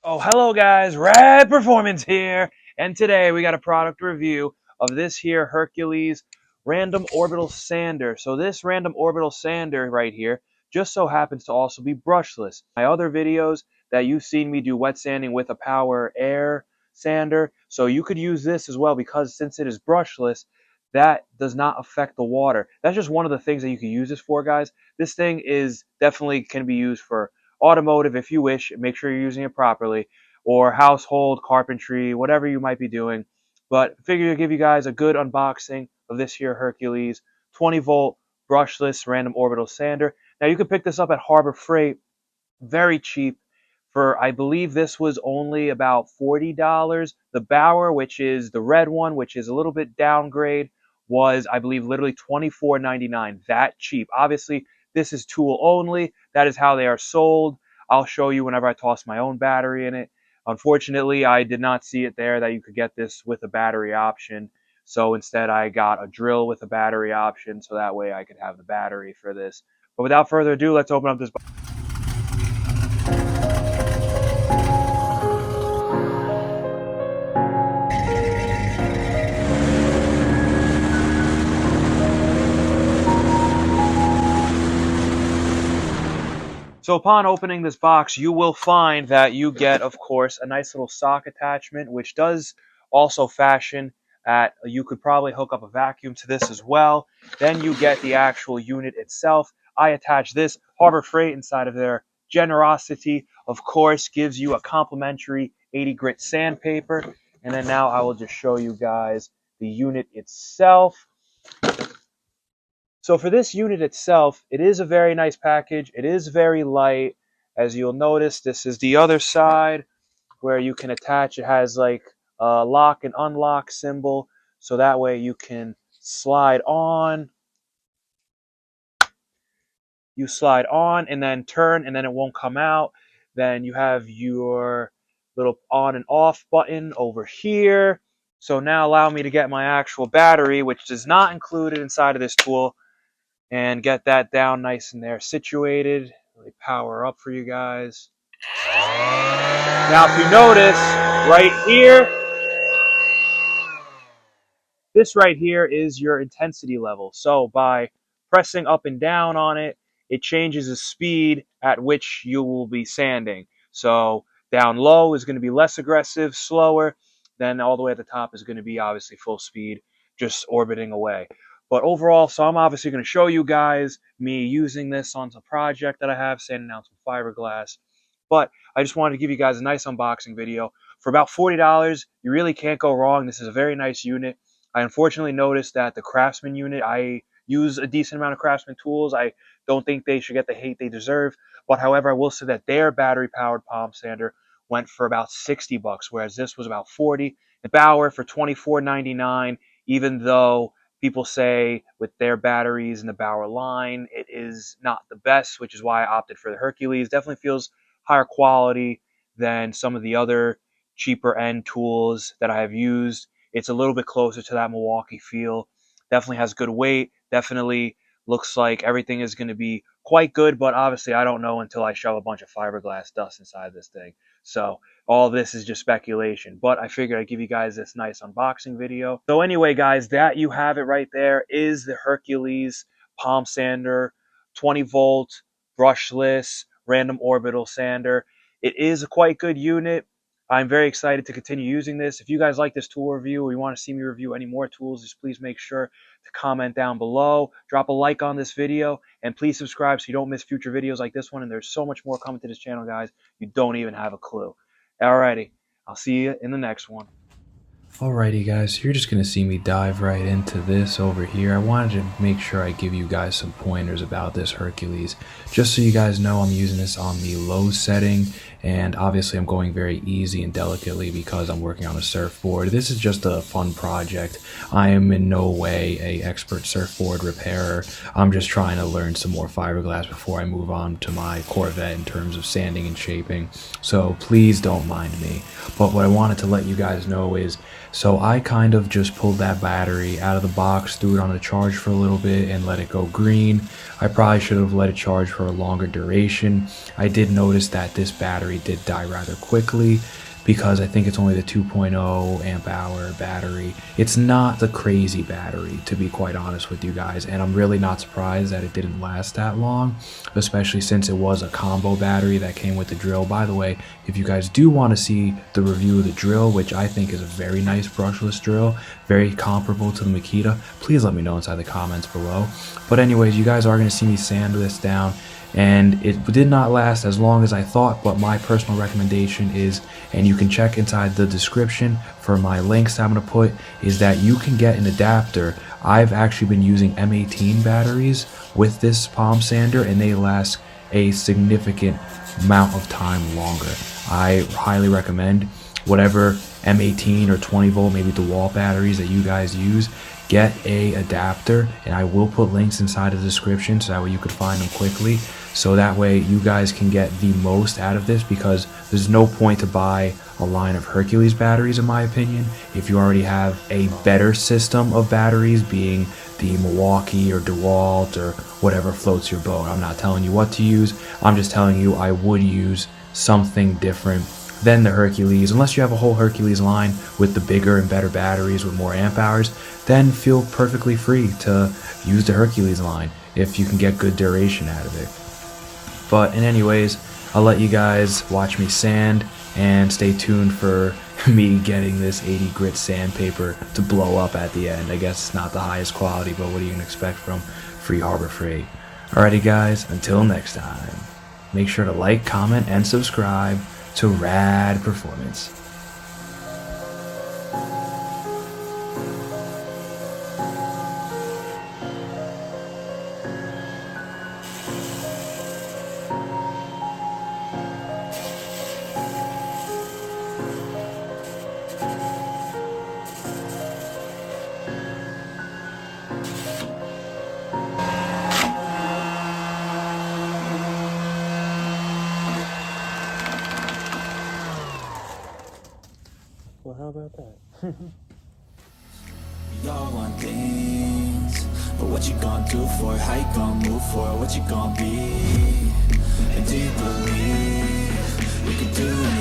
Oh, hello guys, Rad Performance here, and today we got a product review of this here Hercules random orbital sander. So this random orbital sander right here just so happens to also be brushless. My other videos that you've seen me do wet sanding with a power air sander, so you could use this as well because since it is brushless, that does not affect the water. That's just one of the things that you can use this for, guys. This thing is definitely can be used for automotive if you wish, make sure you're using it properly, or household, carpentry, whatever you might be doing. But figure to give you guys a good unboxing of this here Hercules 20-volt brushless random orbital sander. Now you can pick this up at Harbor Freight, very cheap. For I believe this was only about $40. The Bauer, which is the red one, which is a little bit downgrade, was I believe literally $24.99. That cheap. Obviously, this is tool only. That is how they are sold. I'll show you whenever I toss my own battery in it. Unfortunately, I did not see it there that you could get this with a battery option. So instead, I got a drill with a battery option, so that way I could have the battery for this. But without further ado, let's open up this box. So upon opening this box, you will find that you get, of course, a nice little sock attachment, which does also fashion at, you could probably hook up a vacuum to this as well. Then you get the actual unit itself. I attach this. Harbor Freight, inside of their generosity, of course, gives you a complimentary 80 grit sandpaper. And then now I will just show you guys the unit itself. So for this unit itself, it is a very nice package. It is very light. As you'll notice, this is the other side where you can attach. It has like a lock and unlock symbol. So that way you can slide on. You slide on and then turn and then it won't come out. Then you have your little on and off button over here. So now allow me to get my actual battery, which is not included inside of this tool, and get that down nice and there situated. Really power up for you guys. Now if you notice right here, this right here is your intensity level. So by pressing up and down on it, it changes the speed at which you will be sanding. So down low is going to be less aggressive, slower. Then all the way at the top is going to be obviously full speed, just orbiting away. But overall, so I'm obviously going to show you guys me using this on a project that I have, sanding down some fiberglass. But I just wanted to give you guys a nice unboxing video. For about $40, you really can't go wrong. This is a very nice unit. I unfortunately noticed that the Craftsman unit, I use a decent amount of Craftsman tools. I don't think they should get the hate they deserve. But however, I will say that their battery-powered palm sander went for about 60 bucks, whereas this was about 40. The Bauer for $24.99, even though people say with their batteries in the Bauer line, it is not the best, which is why I opted for the Hercules. Definitely feels higher quality than some of the other cheaper end tools that I have used. It's a little bit closer to that Milwaukee feel. Definitely has good weight. Definitely looks like everything is going to be quite good, but obviously I don't know until I shove a bunch of fiberglass dust inside this thing. So all this is just speculation, but I figured I'd give you guys this nice unboxing video. So anyway, guys, that you have it right there is the Hercules palm sander, 20 volt, brushless, random orbital sander. It is a quite good unit. I'm very excited to continue using this. If you guys like this tool review or you want to see me review any more tools, just please make sure to comment down below. Drop a like on this video, and please subscribe so you don't miss future videos like this one. And there's so much more coming to this channel, guys. You don't even have a clue. Alrighty, I'll see you in the next one. Alrighty guys, you're just going to see me dive right into this over here. I wanted to make sure I give you guys some pointers about this Hercules. Just so you guys know, I'm using this on the low setting, and obviously I'm going very easy and delicately because I'm working on a surfboard. This is just a fun project. I am in no way an expert surfboard repairer. I'm just trying to learn some more fiberglass before I move on to my Corvette in terms of sanding and shaping. So please don't mind me. But what I wanted to let you guys know is, so I kind of just pulled that battery out of the box, threw it on the charge for a little bit and let it go green. I probably should have let it charge for a longer duration. I did notice that this battery battery did die rather quickly, because I think it's only the 2.0 amp hour battery. It's not the crazy battery, to be quite honest with you guys, and I'm really not surprised that it didn't last that long, especially since it was a combo battery that came with the drill. By the way, if you guys do want to see the review of the drill, which I think is a very nice brushless drill, very comparable to the Makita, please let me know inside the comments below. But anyways, you guys are going to see me sand this down, and it did not last as long as I thought, but my personal recommendation is, and you can check inside the description for my links I'm going to put, is that you can get an adapter. I've actually been using M18 batteries with this palm sander, and they last a significant amount of time longer. I highly recommend whatever M18 or 20 volt, maybe DeWalt batteries that you guys use, get a adapter, and I will put links inside the description so that way you could find them quickly, so that way you guys can get the most out of this, because there's no point to buy a line of Hercules batteries in my opinion if you already have a better system of batteries, being the Milwaukee or DeWalt or whatever floats your boat. I'm not telling you what to use, I'm just telling you I would use something different than the Hercules. Unless you have a whole Hercules line with the bigger and better batteries with more amp hours, then feel perfectly free to use the Hercules line if you can get good duration out of it. But anyways, I'll let you guys watch me sand, and stay tuned for me getting this 80 grit sandpaper to blow up at the end. I guess it's not the highest quality, but what are you gonna expect from Free Harbor Freight? Alrighty guys, until next time, make sure to like, comment, and subscribe to Rad Performance. Well, how about that? We all want things, but what you gonna do for it? How you gonna move for it? What you gonna be? And do you believe we can do